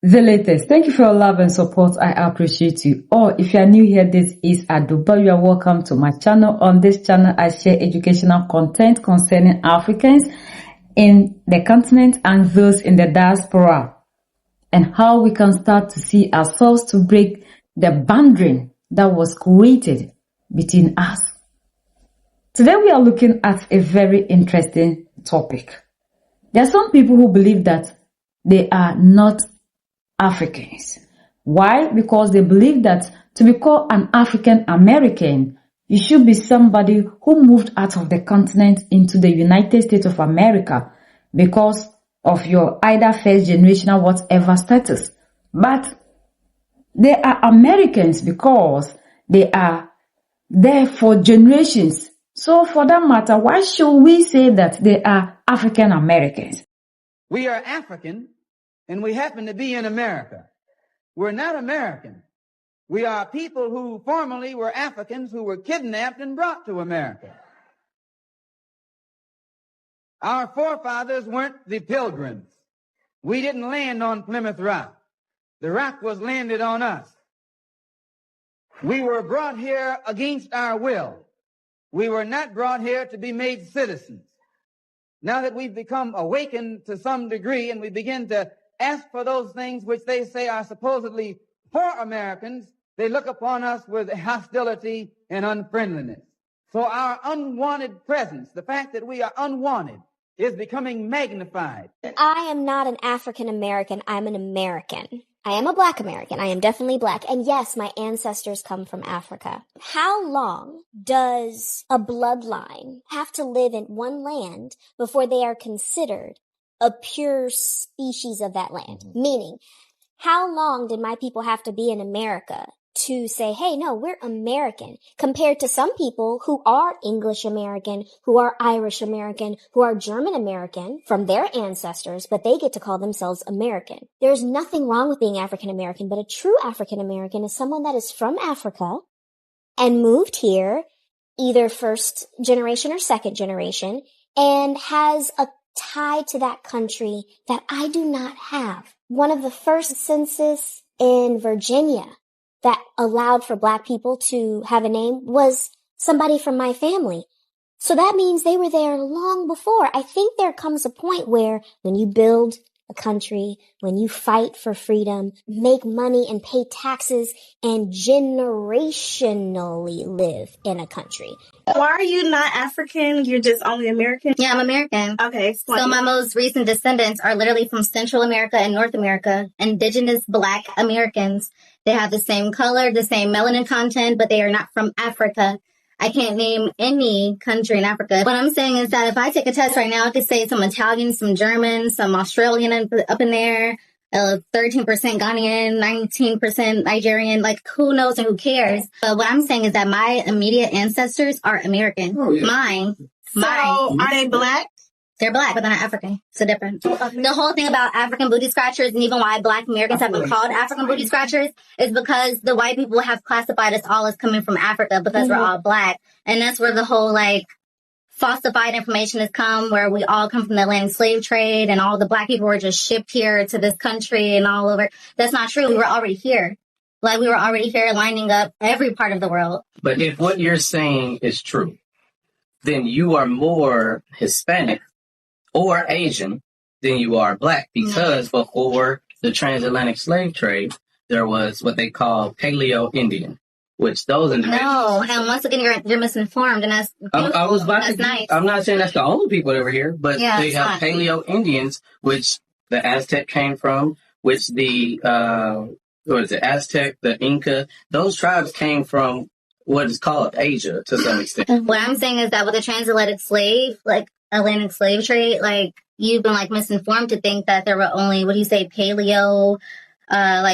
the latest. Thank you for your love and support. I appreciate you all. If you are new here, this is Aduba. You are welcome to my channel. On this channel, I share educational content concerning Africans in the continent and those in the diaspora, and how we can start to see ourselves to break the boundary that was created between us. Today we are looking at a very interesting topic. There are some people who believe that they are not Africans. Why? Because they believe that to be called an African American, you should be somebody who moved out of the continent into the United States of America because of your either first generation or whatever status. But they are Americans because they are there for generations. So for that matter, why should we say that they are African Americans? We are African, and we happen to be in America. We're not American. We are people who formerly were Africans who were kidnapped and brought to America. Our forefathers weren't the Pilgrims. We didn't land on Plymouth Rock. The rock was landed on us. We were brought here against our will. We were not brought here to be made citizens. Now that we've become awakened to some degree and we begin to ask for those things which they say are supposedly for Americans, they look upon us with hostility and unfriendliness. So our unwanted presence, the fact that we are unwanted, is becoming magnified. I am not an African American. I'm an American. I am a Black American. I am definitely Black. And yes, my ancestors come from Africa. How long does a bloodline have to live in one land before they are considered a pure species of that land? Meaning, how long did my people have to be in America to say, hey, no, we're American, compared to some people who are English American, who are Irish American, who are German American from their ancestors, but they get to call themselves American. There's nothing wrong with being African American, but a true African American is someone that is from Africa and moved here, either first generation or second generation, and has a tie to that country that I do not have. One of the first census in Virginia that allowed for Black people to have a name was somebody from my family. So that means they were there long before. I think there comes a point where when you build a country, when you fight for freedom, make money and pay taxes and generationally live in a country. Why are you not African? You're just only American? Yeah, I'm American. Okay, explain. So my most recent descendants are literally from Central America and North America, indigenous Black Americans. They have the same color, the same melanin content, but they are not from Africa. I can't name any country in Africa. What I'm saying is that if I take a test right now, I could say some Italian, some German, some Australian up in there, 13% Ghanaian, 19% Nigerian, like who knows and who cares? But what I'm saying is that my immediate ancestors are American. Oh, yeah. Mine. Are they Black? They're Black, but they're not African. So different. The whole thing about African booty scratchers and even why Black Americans have been called African booty scratchers is because the white people have classified us all as coming from Africa because we're all Black. And that's where the whole falsified information has come, where we all come from the Atlantic slave trade and all the Black people were just shipped here to this country and all over. That's not true. We were already here. We were already here lining up every part of the world. But if what you're saying is true, then you are more Hispanic or Asian than you are Black, because before the transatlantic slave trade, there was what they call Paleo-Indian, which those individuals... No, and once again, you're misinformed, and that's nice. I'm not saying that's the only people that were here, but they have Paleo-Indians, which the Aztec came from, which the, Aztec, the Inca, those tribes came from what is called Asia to some extent. What I'm saying is that with the transatlantic Atlantic slave trade, you've been misinformed to think that there were only, paleo,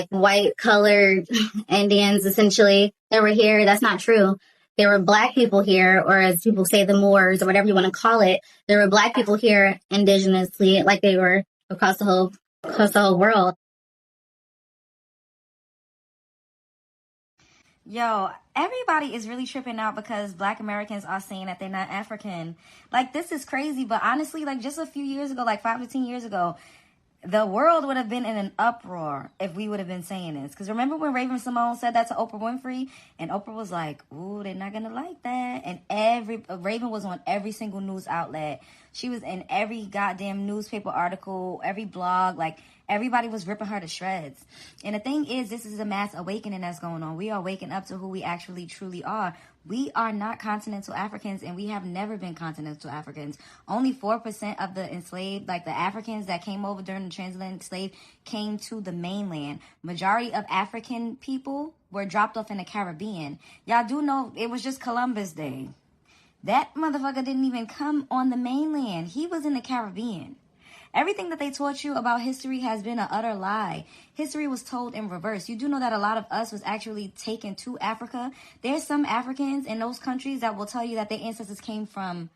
white colored Indians essentially that were here. That's not true. There were Black people here, or as people say, the Moors or whatever you want to call it. There were Black people here indigenously, like they were across the whole world. Yo, everybody is really tripping out because Black Americans are saying that they're not African. This is crazy, but honestly, just a few years ago, 5 to 10 years ago, the world would have been in an uproar if we would have been saying this. Because remember when Raven-Symoné said that to Oprah Winfrey? And Oprah was like, ooh, they're not going to like that. And Raven was on every single news outlet. She was in every goddamn newspaper article, every blog. Like, everybody was ripping her to shreds. And the thing is, this is a mass awakening that's going on. We are waking up to who we actually truly are. We are not continental Africans, and we have never been continental Africans. Only 4% of the enslaved, like the Africans that came over during the transatlantic slave, came to the mainland. Majority of African people were dropped off in the Caribbean. Y'all do know it was just Columbus Day. That motherfucker didn't even come on the mainland. He was in the Caribbean. Everything that they taught you about history has been an utter lie. History was told in reverse. You do know that a lot of us was actually taken to Africa. There's some Africans in those countries that will tell you that their ancestors came from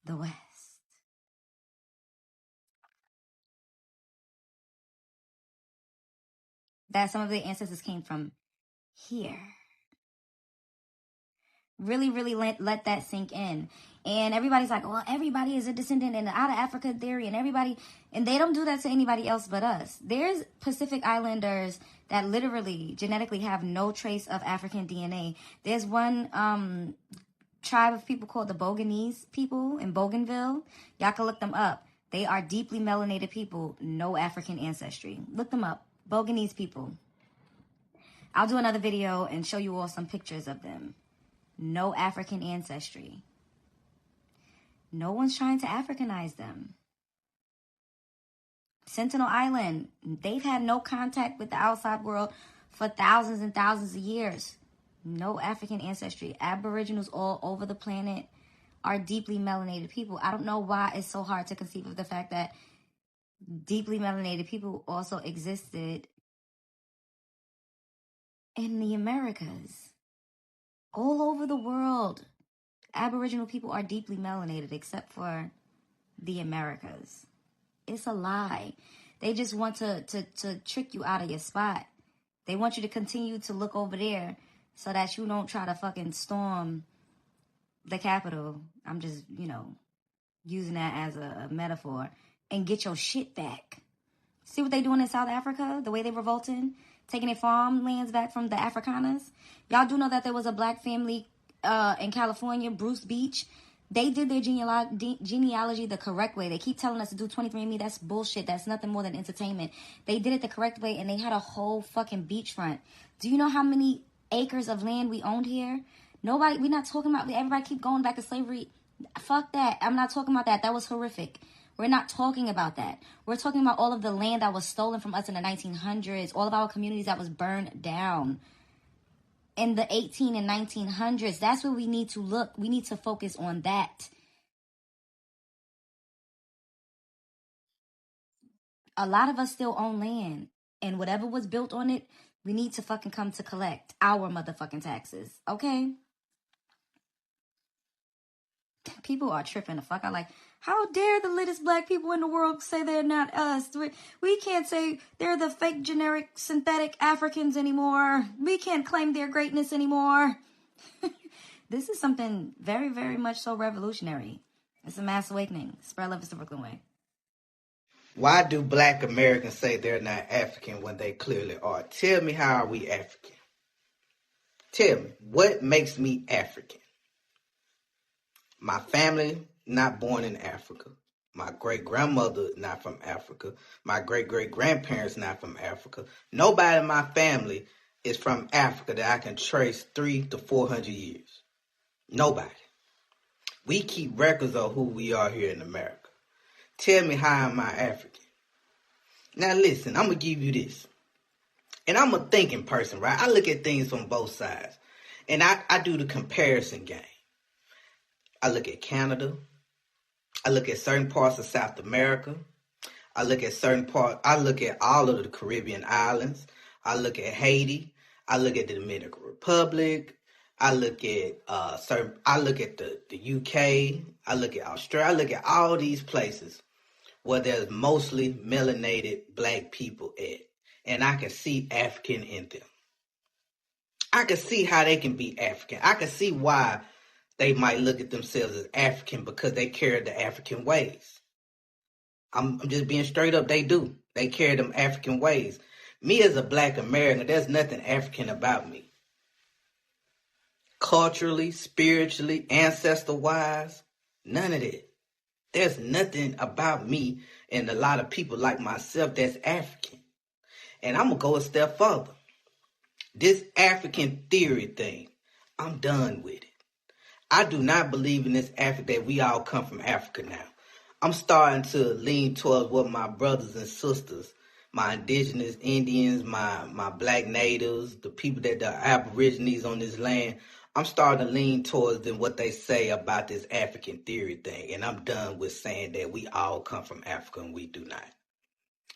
the West. That some of their ancestors came from here. Really, really let that sink in. And everybody's like, well, everybody is a descendant in the out of Africa theory, and they don't do that to anybody else but us. There's Pacific Islanders that literally genetically have no trace of African DNA. There's one tribe of people called the Bougainese people in Bougainville. Y'all can look them up. They are deeply melanated people, no African ancestry. Look them up. Bougainese people. I'll do another video and show you all some pictures of them. No African ancestry. No one's trying to Africanize them. Sentinel Island, they've had no contact with the outside world for thousands and thousands of years. No African ancestry. Aboriginals all over the planet are deeply melanated people. I don't know why it's so hard to conceive of the fact that deeply melanated people also existed in the Americas. All over the world, Aboriginal people are deeply melanated except for the Americas. It's a lie. They just want to trick you out of your spot. They want you to continue to look over there so that you don't try to fucking storm the Capitol. I'm just, using that as a metaphor. And get your shit back. See what they doing in South Africa? The way they revolting? Taking their farmlands back from the Afrikaners. Y'all do know that there was a black family in California, Bruce Beach. They did their genealogy the correct way. They keep telling us to do 23andMe. That's bullshit. That's nothing more than entertainment. They did it the correct way, and they had a whole fucking beachfront. Do you know how many acres of land we owned here? We're not talking about, everybody keep going back to slavery. Fuck that. I'm not talking about that. That was horrific. We're not talking about that. We're talking about all of the land that was stolen from us in the 1900s, all of our communities that was burned down in the 18 and 1900s. That's where we need to look. We need to focus on that. A lot of us still own land, and whatever was built on it, we need to fucking come to collect our motherfucking taxes, okay? People are tripping the fuck out. Like, how dare the latest black people in the world say they're not us? We can't say they're the fake, generic, synthetic Africans anymore. We can't claim their greatness anymore. This is something very, very much so revolutionary. It's a mass awakening. Spread love is the Brooklyn way. Why do black Americans say they're not African when they clearly are? Tell me, how are we African? Tell me, what makes me African? My family, not born in Africa. My great-grandmother, not from Africa. My great-great-grandparents, not from Africa. Nobody in my family is from Africa that I can trace 300 to 400 years. Nobody. We keep records of who we are here in America. Tell me, how am I African? Now listen, I'm going to give you this. And I'm a thinking person, right? I look at things from both sides. And I do the comparison game. I look at Canada. I look at certain parts of South America. I look at all of the Caribbean islands. I look at Haiti. I look at the Dominican Republic. I look at the UK. I look at Australia. I look at all these places where there's mostly melanated black people at. And I can see African in them. I can see how they can be African. I can see why they might look at themselves as African, because they carry the African ways. I'm just being straight up. They do. They carry them African ways. Me as a black American, there's nothing African about me. Culturally, spiritually, ancestor-wise, none of that. There's nothing about me and a lot of people like myself that's African. And I'm going to go a step further. This African theory thing, I'm done with it. I do not believe in this Africa that we all come from Africa now. I'm starting to lean towards what my brothers and sisters, my indigenous Indians, my black natives, the people that the aborigines on this land, I'm starting to lean towards them what they say about this African theory thing. And I'm done with saying that we all come from Africa and we do not.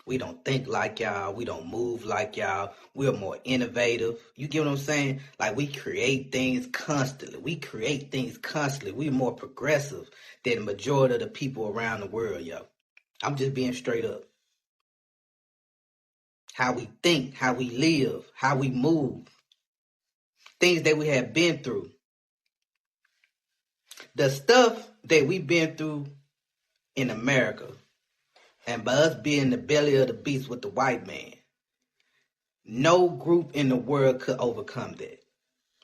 We don't think like y'all. We don't move like y'all. We're more innovative. You get what I'm saying? Like, we create things constantly. We're more progressive than the majority of the people around the world, yo. I'm just being straight up. How we think, how we live, how we move. Things that we have been through. The stuff that we've been through in America, and by us being the belly of the beast with the white man, no group in the world could overcome that.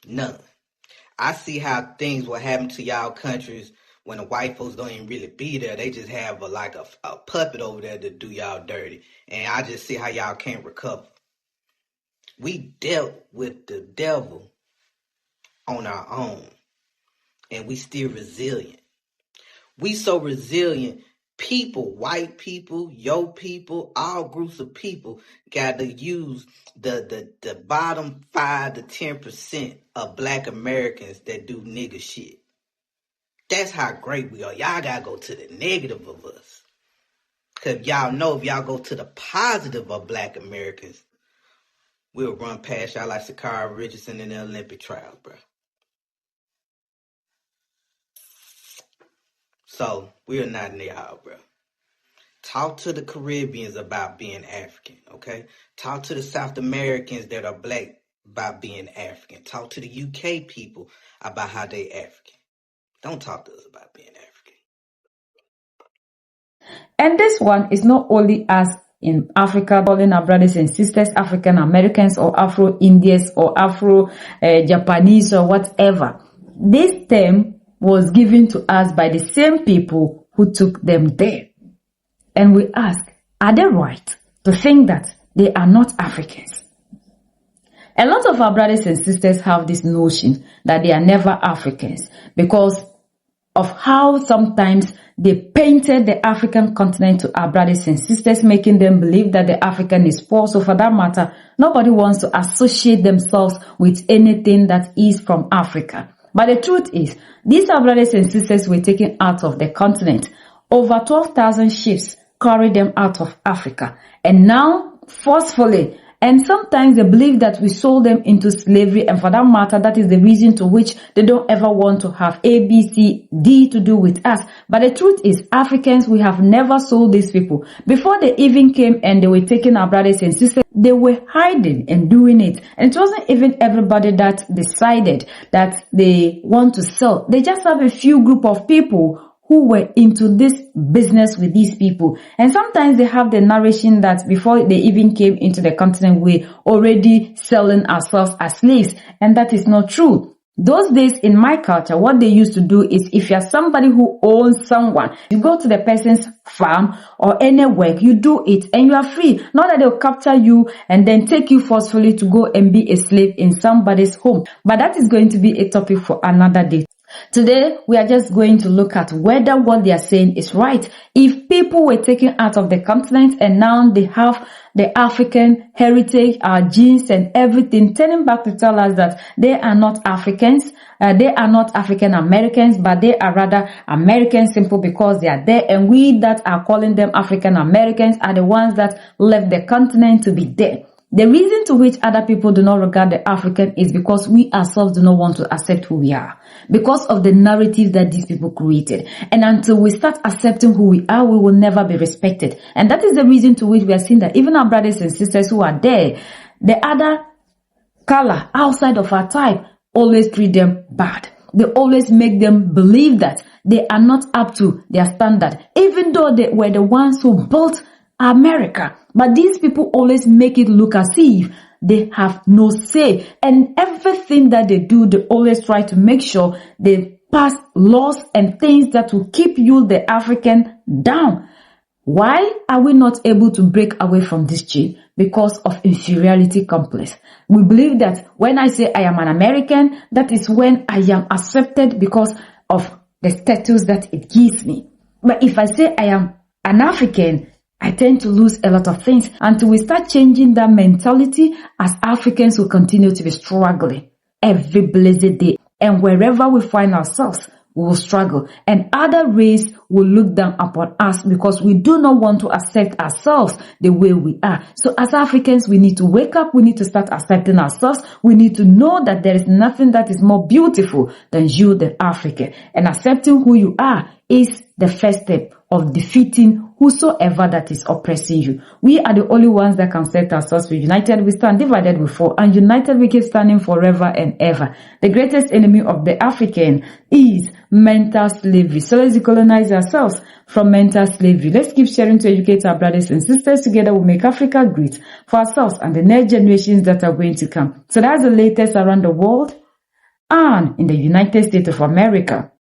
None. I see how things will happen to y'all countries when the white folks don't even really be there. They just have a puppet over there to do y'all dirty. And I just see how y'all can't recover. We dealt with the devil on our own. And we still resilient. We so resilient. People, white people, your people, all groups of people got to use the bottom 5 to 10% of black Americans that do nigga shit. That's how great we are. Y'all got to go to the negative of us. Because y'all know if y'all go to the positive of black Americans, we'll run past y'all like Sha'Carri Richardson in the Olympic trials, bro. So, we are not in y'all, bro. Talk to the Caribbeans about being African, okay? Talk to the South Americans that are black about being African. Talk to the UK people about how they African. Don't talk to us about being African. And this one is not only us in Africa, calling our brothers and sisters African Americans or Afro-Indians or Afro-Japanese or whatever. This term was given to us by the same people who took them there. And we ask, are they right to think that they are not Africans? A lot of our brothers and sisters have this notion that they are never Africans because of how sometimes they painted the African continent to our brothers and sisters, making them believe that the African is poor. So for that matter, nobody wants to associate themselves with anything that is from Africa. But the truth is, these our brothers and sisters were taken out of the continent. Over 12,000 ships carried them out of Africa. And now, forcefully, and sometimes they believe that we sold them into slavery, and for that matter, that is the reason to which they don't ever want to have A, B, C, D to do with us. But the truth is, Africans, we have never sold these people. Before they even came and they were taking our brothers and sisters, they were hiding and doing it. And it wasn't even everybody that decided that they want to sell. They just have a few group of people who were into this business with these people. And sometimes they have the narration that before they even came into the continent, we already selling ourselves as slaves. And that is not true. Those days in my culture, what they used to do is if you're somebody who owns someone, you go to the person's farm or any work, you do it and you are free. Not that they'll capture you and then take you forcefully to go and be a slave in somebody's home. But that is going to be a topic for another day. Today, we are just going to look at whether what they are saying is right. If people were taken out of the continent and now they have the African heritage, our genes and everything, turning back to tell us that they are not Africans, they are not African Americans, but they are rather Americans simply because they are there. And we that are calling them African Americans are the ones that left the continent to be there. The reason to which other people do not regard the African is because we ourselves do not want to accept who we are. Because of the narrative that these people created. And until we start accepting who we are, we will never be respected. And that is the reason to which we are seeing that even our brothers and sisters who are there, the other color outside of our type always treat them bad. They always make them believe that they are not up to their standard, even though they were the ones who built America. But these people always make it look as if they have no say. And everything that they do, they always try to make sure they pass laws and things that will keep you, the African, down. Why are we not able to break away from this chain? Because of inferiority complex. We believe that when I say I am an American, that is when I am accepted because of the status that it gives me. But if I say I am an African, I tend to lose a lot of things. Until we start changing that mentality, as Africans will continue to be struggling every blessed day. And wherever we find ourselves, we will struggle. And other race will look down upon us because we do not want to accept ourselves the way we are. So as Africans, we need to wake up. We need to start accepting ourselves. We need to know that there is nothing that is more beautiful than you, the African. And accepting who you are is the first step of defeating whosoever that is oppressing you. We are the only ones that can set ourselves free. United we stand, divided we fall, and united we keep standing forever and ever. The greatest enemy of the African is mental slavery. So let's decolonize ourselves from mental slavery. Let's keep sharing to educate our brothers and sisters. Together we'll make Africa great for ourselves and the next generations that are going to come. So that's the latest around the world and in the United States of America.